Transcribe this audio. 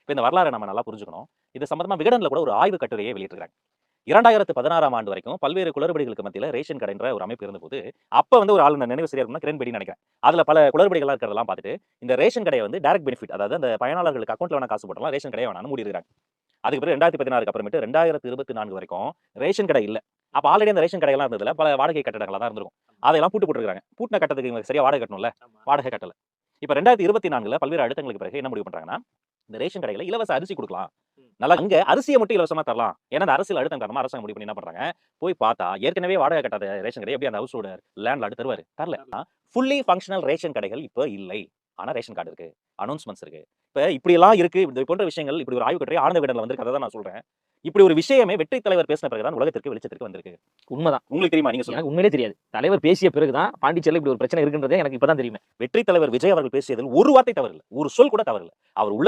இப்ப இந்த வரலாறை நம்ம நல்லா புரிஞ்சுக்கணும். இது சம்பந்தமா விகடன்ல கூட ஒரு ஆய்வு கட்டுரையை வெளியிட்டிருக்காங்க. 2016ஆம் ஆண்டு வரைக்கும் பல்வேறு குளறுபடிகளுக்கு மத்தியில ரேஷன் கடைன்ற ஒரு அமைப்பு இருந்தபோது, அப்ப வந்து ஒரு ஆளுநர் நினைவு சரியா இருக்கும்னா கிரண் பேடின்னு நெனைக்கிறேன். அதுல பல குளறுபடிகள்லாம் இருக்கிறதெல்லாம் பார்த்துட்டு, இந்த ரேஷன் கடைய வந்து டைரக்ட் பெனிஃபிட் அதாவது அந்த பயனாளர்களுக்கு அக்கவுண்ட்ல வேணா காசு போட்டுறலாம், ரேஷன் கடைய வேணாம்னு மூடியிருக்காங்க. அதுக்கு பிறகு 2016க்கு அப்புறமேட்டு 2024 வரைக்கும் ரேஷன் கடை இல்ல. அப்ப ஆல்ரெடி அந்த ரேஷன் கடைகள்லாம் இருந்ததுல பல வாடகை கட்டடங்களா தான் இருந்திருக்கும். அதையெல்லாம் பூட்டு போட்டுருக்காங்க. பூட்டின கட்டடத்துக்கு இவங்க சரியா வாடகை கட்டணும்ல. வாடகை கட்டல. இப்ப 2024ல பல்வேறு அழுத்தங்களுக்கு பிறகு என்ன முடிவு பண்றாங்கன்னா, இந்த ரேஷன் கடையில இலவச அரிசி குடுக்கலாம். நல்லா அங்க அரிசிய மட்டும் இலவசமா தரலாம். ஏன்னா, அந்த அரசியல் அழுத்தம் காரணமா அரசாங்கம் முடிவு பண்ணி என்ன பண்றாங்க, போய் பார்த்தா ஏற்கனவே வாடகை கட்டாத ரேஷன் கடை எப்படி அந்த ஹவுஸோட லேண்ட்லார்ட் தருவாரு? தரல. ஃபுல்லி ஃபங்ஷனல் ரேஷன் கடைகள் இப்ப இல்லை. ஆனா ரேஷன் கார்டு இருக்கு. அனவுன்ஸ்மென்ட்ஸ் இருக்கு. இப்ப இப்படியெல்லாம் இருக்கு. இது போன்ற விஷயங்கள் இப்படி ஒரு ஆய்வு கட்டுரை ஆனந்த விகடன்ல வந்திருக்கு. அத தான் நான் சொல்றேன். இப்படி ஒரு விஷயமே வெற்றி தலைவர் பேசின பிறகு தான் உலகத்திற்கு வெளிச்சத்திற்கு வந்திருக்கு. உண்மதான். உங்களுக்கு தெரியுமா? நீங்க சொல்லுங்க. எனக்கு உண்மையிலே தெரியாது. தலைவர் பேசிய பிறகு தான் பாண்டிச்சேரியில இப்படி ஒரு பிரச்சனை இருக்குன்றதே எனக்கு இப்ப தான் தெரியுமே. வெற்றி தலைவர் விஜய் அவர்கள் பேசியதில் ஒரு வார்த்தை தவறு இல்ல. ஒரு சொல் கூட தவறு இல்ல. அவர் உள்ளதை